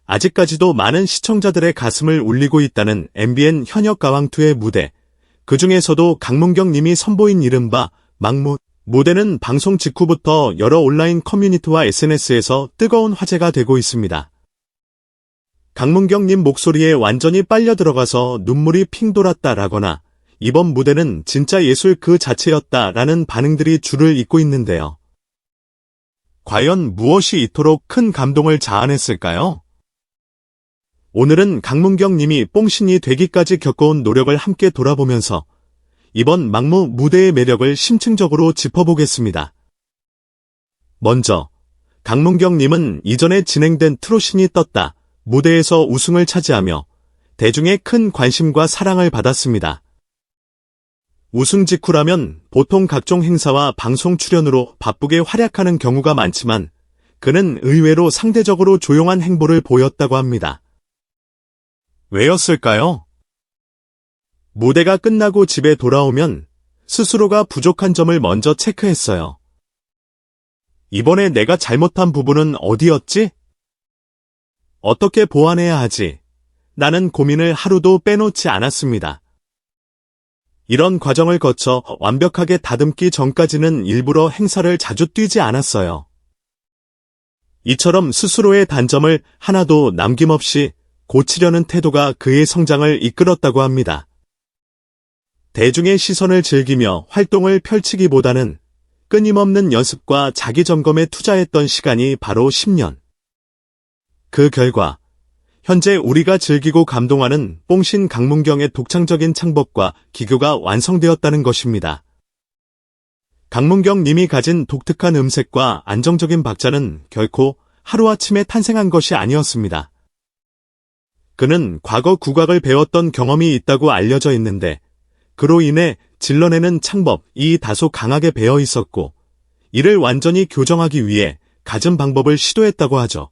아직까지도 많은 시청자들의 가슴을 울리고 있다는 MBN 현역가왕2의 무대. 그 중에서도 강문경 님이 선보인 이른바 막무 무대는 방송 직후부터 여러 온라인 커뮤니티와 SNS에서 뜨거운 화제가 되고 있습니다. 강문경 님 목소리에 완전히 빨려 들어가서 눈물이 핑 돌았다라거나 이번 무대는 진짜 예술 그 자체였다라는 반응들이 줄을 잇고 있는데요. 과연 무엇이 이토록 큰 감동을 자아냈을까요? 오늘은 강문경 님이 뽕신이 되기까지 겪어온 노력을 함께 돌아보면서 이번 막무 무대의 매력을 심층적으로 짚어보겠습니다. 먼저 강문경 님은 이전에 진행된 트롯신이 떴다 무대에서 우승을 차지하며 대중의 큰 관심과 사랑을 받았습니다. 우승 직후라면 보통 각종 행사와 방송 출연으로 바쁘게 활약하는 경우가 많지만 그는 의외로 상대적으로 조용한 행보를 보였다고 합니다. 왜였을까요? 무대가 끝나고 집에 돌아오면 스스로가 부족한 점을 먼저 체크했어요. 이번에 내가 잘못한 부분은 어디였지? 어떻게 보완해야 하지? 나는 고민을 하루도 빼놓지 않았습니다. 이런 과정을 거쳐 완벽하게 다듬기 전까지는 일부러 행사를 자주 뛰지 않았어요. 이처럼 스스로의 단점을 하나도 남김없이 고치려는 태도가 그의 성장을 이끌었다고 합니다. 대중의 시선을 즐기며 활동을 펼치기보다는 끊임없는 연습과 자기 점검에 투자했던 시간이 바로 10년. 그 결과 현재 우리가 즐기고 감동하는 뽕신 강문경의 독창적인 창법과 기교가 완성되었다는 것입니다. 강문경 님이 가진 독특한 음색과 안정적인 박자는 결코 하루아침에 탄생한 것이 아니었습니다. 그는 과거 국악을 배웠던 경험이 있다고 알려져 있는데 그로 인해 질러내는 창법이 다소 강하게 배어 있었고 이를 완전히 교정하기 위해 갖은 방법을 시도했다고 하죠.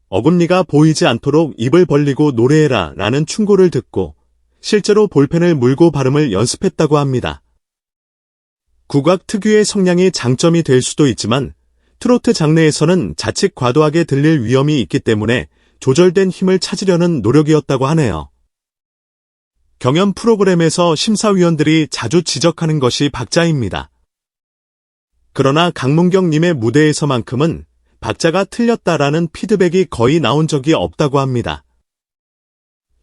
어금니가 보이지 않도록 입을 벌리고 노래해라 라는 충고를 듣고 실제로 볼펜을 물고 발음을 연습했다고 합니다. 국악 특유의 성량이 장점이 될 수도 있지만 트로트 장르에서는 자칫 과도하게 들릴 위험이 있기 때문에 조절된 힘을 찾으려는 노력이었다고 하네요. 경연 프로그램에서 심사위원들이 자주 지적하는 것이 박자입니다. 그러나 강문경 님의 무대에서만큼은 박자가 틀렸다라는 피드백이 거의 나온 적이 없다고 합니다.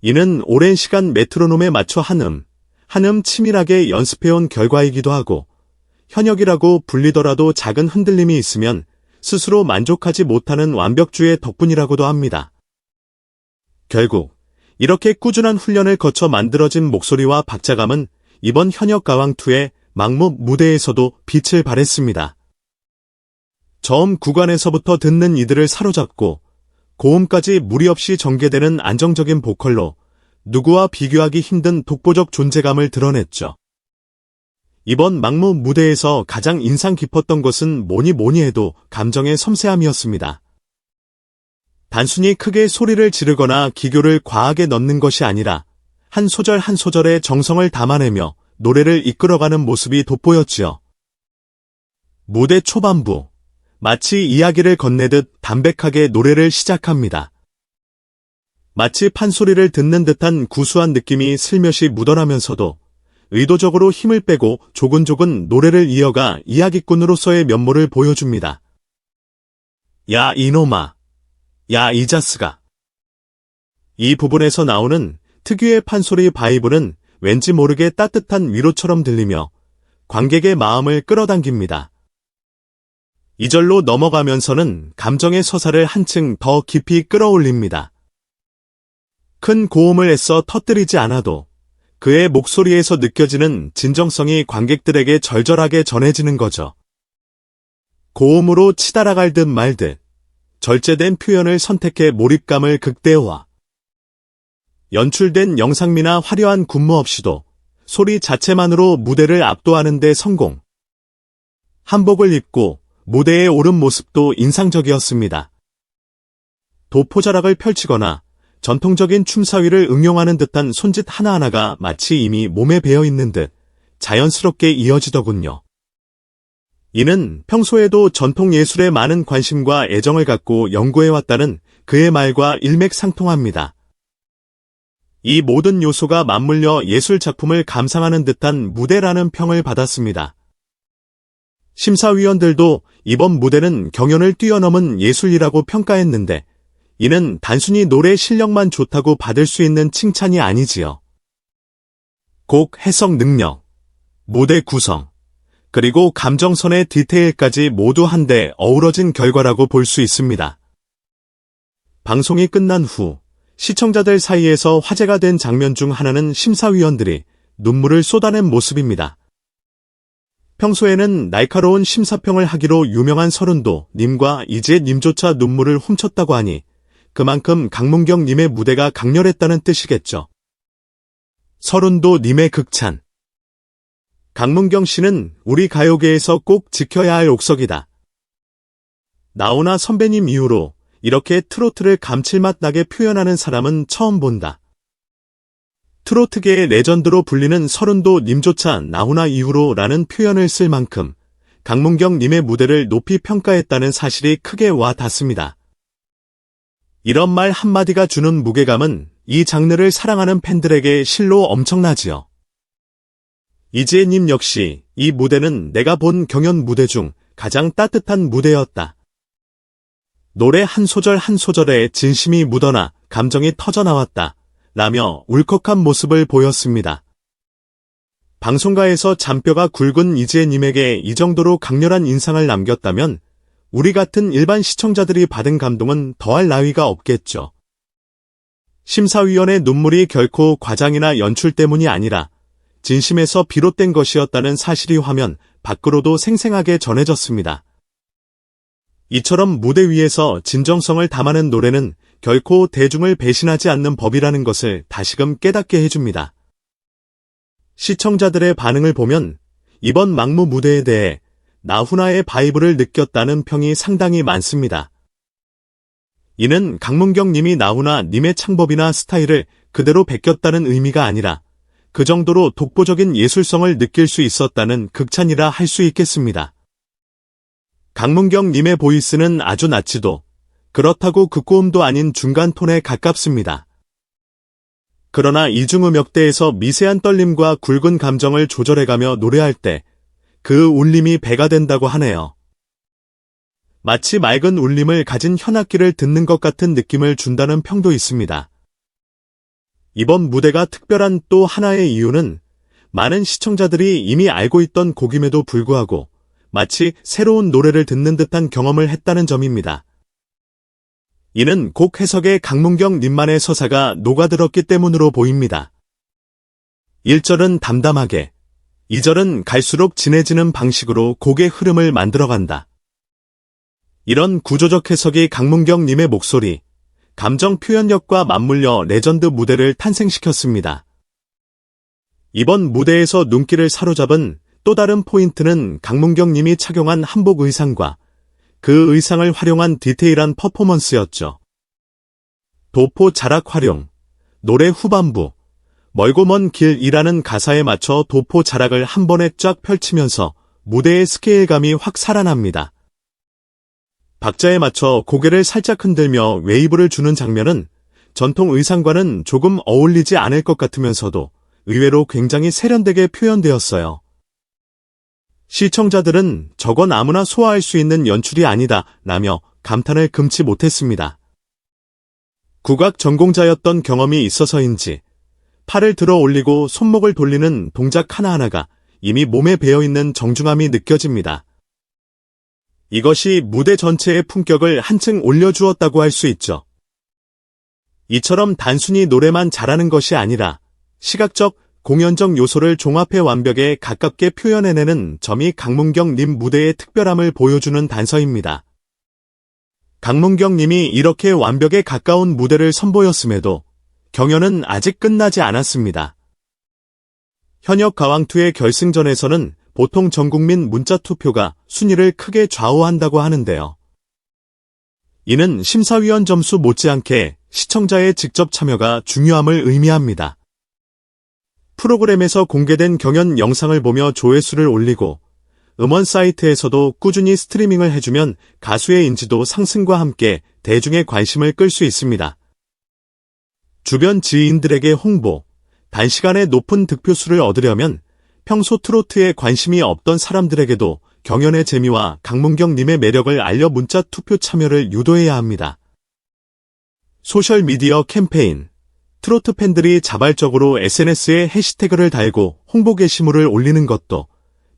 이는 오랜 시간 메트로놈에 맞춰 한음 치밀하게 연습해온 결과이기도 하고 현역이라고 불리더라도 작은 흔들림이 있으면 스스로 만족하지 못하는 완벽주의 덕분이라고도 합니다. 결국 이렇게 꾸준한 훈련을 거쳐 만들어진 목소리와 박자감은 이번 현역가왕2의 막무 무대에서도 빛을 발했습니다. 저음 구간에서부터 듣는 이들을 사로잡고 고음까지 무리 없이 전개되는 안정적인 보컬로 누구와 비교하기 힘든 독보적 존재감을 드러냈죠. 이번 막무 무대에서 가장 인상 깊었던 것은 뭐니 해도 감정의 섬세함이었습니다. 단순히 크게 소리를 지르거나 기교를 과하게 넣는 것이 아니라 한 소절 한 소절에 정성을 담아내며 노래를 이끌어가는 모습이 돋보였지요. 무대 초반부 마치 이야기를 건네듯 담백하게 노래를 시작합니다. 마치 판소리를 듣는 듯한 구수한 느낌이 슬며시 묻어나면서도 의도적으로 힘을 빼고 조근조근 노래를 이어가 이야기꾼으로서의 면모를 보여줍니다. 야 이놈아, 야 이자스가. 이 부분에서 나오는 특유의 판소리 바이브는 왠지 모르게 따뜻한 위로처럼 들리며 관객의 마음을 끌어당깁니다. 2절로 넘어가면서는 감정의 서사를 한층 더 깊이 끌어올립니다. 큰 고음을 애써 터뜨리지 않아도 그의 목소리에서 느껴지는 진정성이 관객들에게 절절하게 전해지는 거죠. 고음으로 치달아갈 듯 말 듯 절제된 표현을 선택해 몰입감을 극대화. 연출된 영상미나 화려한 군무 없이도 소리 자체만으로 무대를 압도하는 데 성공. 한복을 입고 무대에 오른 모습도 인상적이었습니다. 도포자락을 펼치거나 전통적인 춤사위를 응용하는 듯한 손짓 하나하나가 마치 이미 몸에 배어있는 듯 자연스럽게 이어지더군요. 이는 평소에도 전통 예술에 많은 관심과 애정을 갖고 연구해왔다는 그의 말과 일맥상통합니다. 이 모든 요소가 맞물려 예술 작품을 감상하는 듯한 무대라는 평을 받았습니다. 심사위원들도 이번 무대는 경연을 뛰어넘은 예술이라고 평가했는데 이는 단순히 노래 실력만 좋다고 받을 수 있는 칭찬이 아니지요. 곡 해석 능력, 무대 구성, 그리고 감정선의 디테일까지 모두 한데 어우러진 결과라고 볼 수 있습니다. 방송이 끝난 후 시청자들 사이에서 화제가 된 장면 중 하나는 심사위원들이 눈물을 쏟아낸 모습입니다. 평소에는 날카로운 심사평을 하기로 유명한 서른도 님과 이지혜 님조차 눈물을 훔쳤다고 하니 그만큼 강문경 님의 무대가 강렬했다는 뜻이겠죠. 서른도 님의 극찬. 강문경 씨는 우리 가요계에서 꼭 지켜야 할 옥석이다. 나훈아 선배님 이후로 이렇게 트로트를 감칠맛 나게 표현하는 사람은 처음 본다. 트로트계의 레전드로 불리는 서른도 님조차 나훈아 이후로 라는 표현을 쓸 만큼 강문경 님의 무대를 높이 평가했다는 사실이 크게 와 닿습니다. 이런 말 한마디가 주는 무게감은 이 장르를 사랑하는 팬들에게 실로 엄청나지요. 이지혜 님 역시 이 무대는 내가 본 경연 무대 중 가장 따뜻한 무대였다. 노래 한 소절 한 소절에 진심이 묻어나 감정이 터져나왔다. 라며 울컥한 모습을 보였습니다. 방송가에서 잔뼈가 굵은 이지혜 님에게 이 정도로 강렬한 인상을 남겼다면 우리 같은 일반 시청자들이 받은 감동은 더할 나위가 없겠죠. 심사위원의 눈물이 결코 과장이나 연출 때문이 아니라 진심에서 비롯된 것이었다는 사실이 화면 밖으로도 생생하게 전해졌습니다. 이처럼 무대 위에서 진정성을 담아낸 노래는 결코 대중을 배신하지 않는 법이라는 것을 다시금 깨닫게 해줍니다. 시청자들의 반응을 보면 이번 막무 무대에 대해 나훈아의 바이브를 느꼈다는 평이 상당히 많습니다. 이는 강문경 님이 나훈아 님의 창법이나 스타일을 그대로 베꼈다는 의미가 아니라 그 정도로 독보적인 예술성을 느낄 수 있었다는 극찬이라 할 수 있겠습니다. 강문경 님의 보이스는 아주 낮지도 그렇다고 극고음도 아닌 중간 톤에 가깝습니다. 그러나 이중음역대에서 미세한 떨림과 굵은 감정을 조절해가며 노래할 때 그 울림이 배가 된다고 하네요. 마치 맑은 울림을 가진 현악기를 듣는 것 같은 느낌을 준다는 평도 있습니다. 이번 무대가 특별한 또 하나의 이유는 많은 시청자들이 이미 알고 있던 곡임에도 불구하고 마치 새로운 노래를 듣는 듯한 경험을 했다는 점입니다. 이는 곡 해석에 강문경 님만의 서사가 녹아들었기 때문으로 보입니다. 1절은 담담하게, 2절은 갈수록 진해지는 방식으로 곡의 흐름을 만들어간다. 이런 구조적 해석이 강문경 님의 목소리, 감정 표현력과 맞물려 레전드 무대를 탄생시켰습니다. 이번 무대에서 눈길을 사로잡은 또 다른 포인트는 강문경 님이 착용한 한복 의상과 그 의상을 활용한 디테일한 퍼포먼스였죠. 도포 자락 활용, 노래 후반부, 멀고 먼 길이라는 가사에 맞춰 도포 자락을 한 번에 쫙 펼치면서 무대의 스케일감이 확 살아납니다. 박자에 맞춰 고개를 살짝 흔들며 웨이브를 주는 장면은 전통 의상과는 조금 어울리지 않을 것 같으면서도 의외로 굉장히 세련되게 표현되었어요. 시청자들은 저건 아무나 소화할 수 있는 연출이 아니다 라며 감탄을 금치 못했습니다. 국악 전공자였던 경험이 있어서인지 팔을 들어 올리고 손목을 돌리는 동작 하나하나가 이미 몸에 배어있는 정중함이 느껴집니다. 이것이 무대 전체의 품격을 한층 올려주었다고 할 수 있죠. 이처럼 단순히 노래만 잘하는 것이 아니라 시각적, 공연적 요소를 종합해 완벽에 가깝게 표현해내는 점이 강문경 님 무대의 특별함을 보여주는 단서입니다. 강문경 님이 이렇게 완벽에 가까운 무대를 선보였음에도 경연은 아직 끝나지 않았습니다. 현역 가왕2의 결승전에서는 보통 전국민 문자투표가 순위를 크게 좌우한다고 하는데요. 이는 심사위원 점수 못지않게 시청자의 직접 참여가 중요함을 의미합니다. 프로그램에서 공개된 경연 영상을 보며 조회수를 올리고 음원 사이트에서도 꾸준히 스트리밍을 해주면 가수의 인지도 상승과 함께 대중의 관심을 끌 수 있습니다. 주변 지인들에게 홍보, 단시간에 높은 득표수를 얻으려면 평소 트로트에 관심이 없던 사람들에게도 경연의 재미와 강문경님의 매력을 알려 문자 투표 참여를 유도해야 합니다. 소셜미디어 캠페인, 트로트 팬들이 자발적으로 SNS에 해시태그를 달고 홍보 게시물을 올리는 것도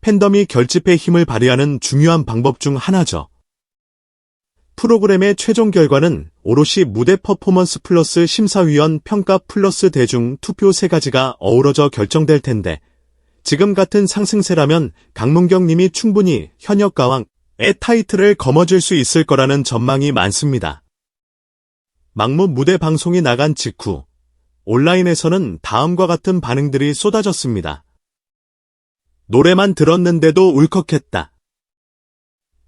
팬덤이 결집해 힘을 발휘하는 중요한 방법 중 하나죠. 프로그램의 최종 결과는 오롯이 무대 퍼포먼스 플러스 심사위원 평가 플러스 대중 투표 3가지가 어우러져 결정될 텐데 지금 같은 상승세라면 강문경님이 충분히 현역가왕의 타이틀을 거머쥘 수 있을 거라는 전망이 많습니다. 막무 무대 방송이 나간 직후 온라인에서는 다음과 같은 반응들이 쏟아졌습니다. 노래만 들었는데도 울컥했다.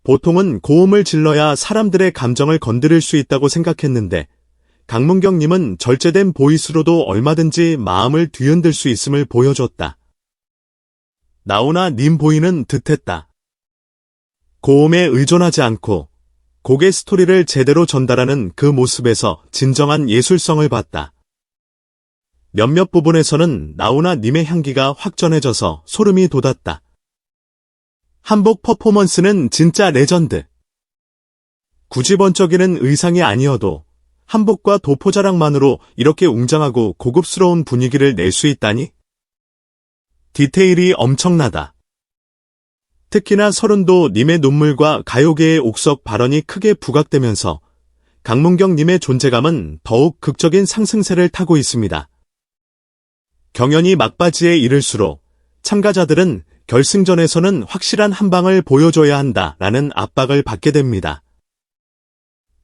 보통은 고음을 질러야 사람들의 감정을 건드릴 수 있다고 생각했는데 강문경님은 절제된 보이스로도 얼마든지 마음을 뒤흔들 수 있음을 보여줬다. 나훈아 님 보이는 듯했다. 고음에 의존하지 않고 곡의 스토리를 제대로 전달하는 그 모습에서 진정한 예술성을 봤다. 몇몇 부분에서는 나훈아 님의 향기가 확 전해져서 소름이 돋았다. 한복 퍼포먼스는 진짜 레전드. 굳이 번쩍이는 의상이 아니어도 한복과 도포자락만으로 이렇게 웅장하고 고급스러운 분위기를 낼 수 있다니? 디테일이 엄청나다. 특히나 서른도 님의 눈물과 가요계의 옥석 발언이 크게 부각되면서 강문경 님의 존재감은 더욱 극적인 상승세를 타고 있습니다. 경연이 막바지에 이를수록 참가자들은 결승전에서는 확실한 한방을 보여줘야 한다라는 압박을 받게 됩니다.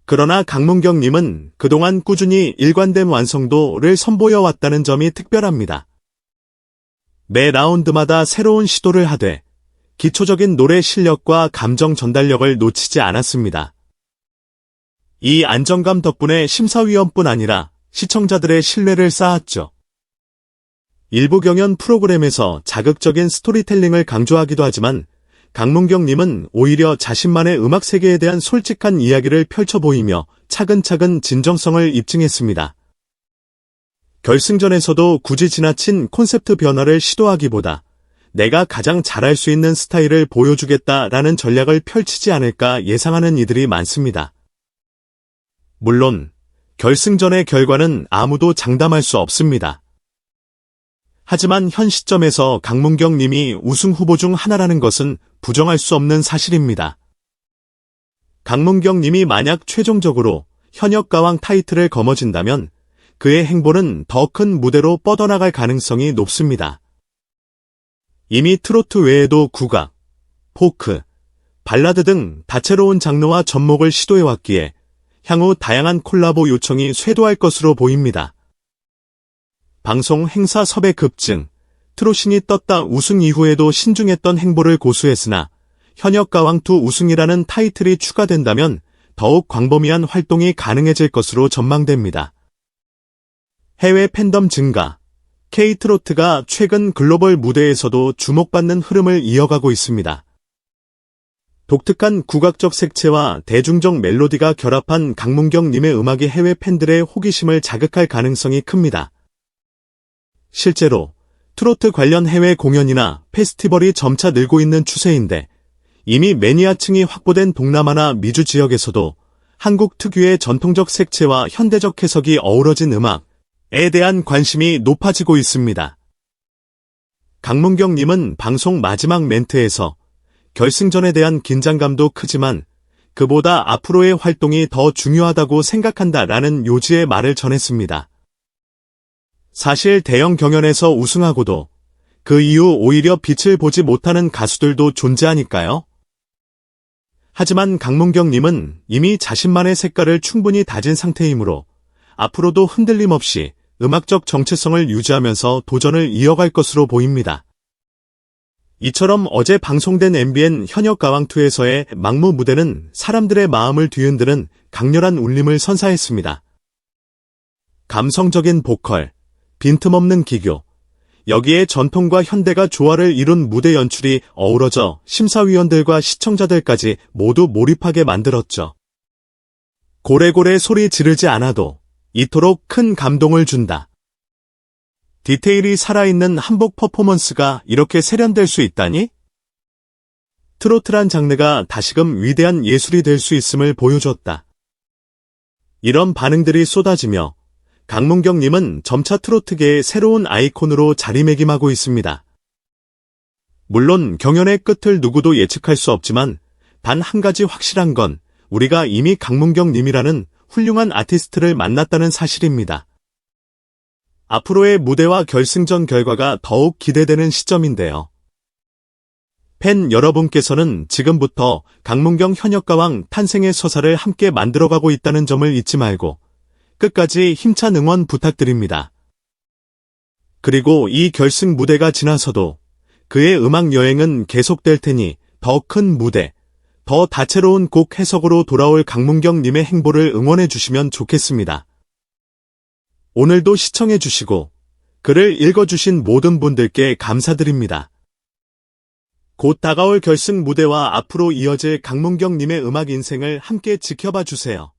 그러나 강문경님은 그동안 꾸준히 일관된 완성도를 선보여왔다는 점이 특별합니다. 매 라운드마다 새로운 시도를 하되 기초적인 노래 실력과 감정 전달력을 놓치지 않았습니다. 이 안정감 덕분에 심사위원뿐 아니라 시청자들의 신뢰를 쌓았죠. 일부 경연 프로그램에서 자극적인 스토리텔링을 강조하기도 하지만 강문경님은 오히려 자신만의 음악 세계에 대한 솔직한 이야기를 펼쳐 보이며 차근차근 진정성을 입증했습니다. 결승전에서도 굳이 지나친 콘셉트 변화를 시도하기보다 내가 가장 잘할 수 있는 스타일을 보여주겠다라는 전략을 펼치지 않을까 예상하는 이들이 많습니다. 물론 결승전의 결과는 아무도 장담할 수 없습니다. 하지만 현 시점에서 강문경 님이 우승 후보 중 하나라는 것은 부정할 수 없는 사실입니다. 강문경 님이 만약 최종적으로 현역가왕 타이틀을 거머쥔다면 그의 행보는 더 큰 무대로 뻗어나갈 가능성이 높습니다. 이미 트로트 외에도 국악, 포크, 발라드 등 다채로운 장르와 접목을 시도해왔기에 향후 다양한 콜라보 요청이 쇄도할 것으로 보입니다. 방송 행사 섭외 급증, 트로신이 떴다 우승 이후에도 신중했던 행보를 고수했으나 현역가왕2 우승이라는 타이틀이 추가된다면 더욱 광범위한 활동이 가능해질 것으로 전망됩니다. 해외 팬덤 증가, K-트로트가 최근 글로벌 무대에서도 주목받는 흐름을 이어가고 있습니다. 독특한 국악적 색채와 대중적 멜로디가 결합한 강문경님의 음악이 해외 팬들의 호기심을 자극할 가능성이 큽니다. 실제로 트로트 관련 해외 공연이나 페스티벌이 점차 늘고 있는 추세인데 이미 매니아층이 확보된 동남아나 미주 지역에서도 한국 특유의 전통적 색채와 현대적 해석이 어우러진 음악에 대한 관심이 높아지고 있습니다. 강문경님은 방송 마지막 멘트에서 결승전에 대한 긴장감도 크지만 그보다 앞으로의 활동이 더 중요하다고 생각한다라는 요지의 말을 전했습니다. 사실 대형 경연에서 우승하고도 그 이후 오히려 빛을 보지 못하는 가수들도 존재하니까요. 하지만 강문경님은 이미 자신만의 색깔을 충분히 다진 상태이므로 앞으로도 흔들림 없이 음악적 정체성을 유지하면서 도전을 이어갈 것으로 보입니다. 이처럼 어제 방송된 MBN 현역가왕2에서의 막무 무대는 사람들의 마음을 뒤흔드는 강렬한 울림을 선사했습니다. 감성적인 보컬, 빈틈없는 기교, 여기에 전통과 현대가 조화를 이룬 무대 연출이 어우러져 심사위원들과 시청자들까지 모두 몰입하게 만들었죠. 고래고래 소리 지르지 않아도 이토록 큰 감동을 준다. 디테일이 살아있는 한복 퍼포먼스가 이렇게 세련될 수 있다니? 트로트란 장르가 다시금 위대한 예술이 될 수 있음을 보여줬다. 이런 반응들이 쏟아지며 강문경님은 점차 트로트계의 새로운 아이콘으로 자리매김하고 있습니다. 물론 경연의 끝을 누구도 예측할 수 없지만 단 한 가지 확실한 건 우리가 이미 강문경님이라는 훌륭한 아티스트를 만났다는 사실입니다. 앞으로의 무대와 결승전 결과가 더욱 기대되는 시점인데요. 팬 여러분께서는 지금부터 강문경 현역가왕 탄생의 서사를 함께 만들어가고 있다는 점을 잊지 말고 끝까지 힘찬 응원 부탁드립니다. 그리고 이 결승 무대가 지나서도 그의 음악 여행은 계속될 테니 더 큰 무대, 더 다채로운 곡 해석으로 돌아올 강문경님의 행보를 응원해 주시면 좋겠습니다. 오늘도 시청해 주시고 글을 읽어주신 모든 분들께 감사드립니다. 곧 다가올 결승 무대와 앞으로 이어질 강문경님의 음악 인생을 함께 지켜봐 주세요.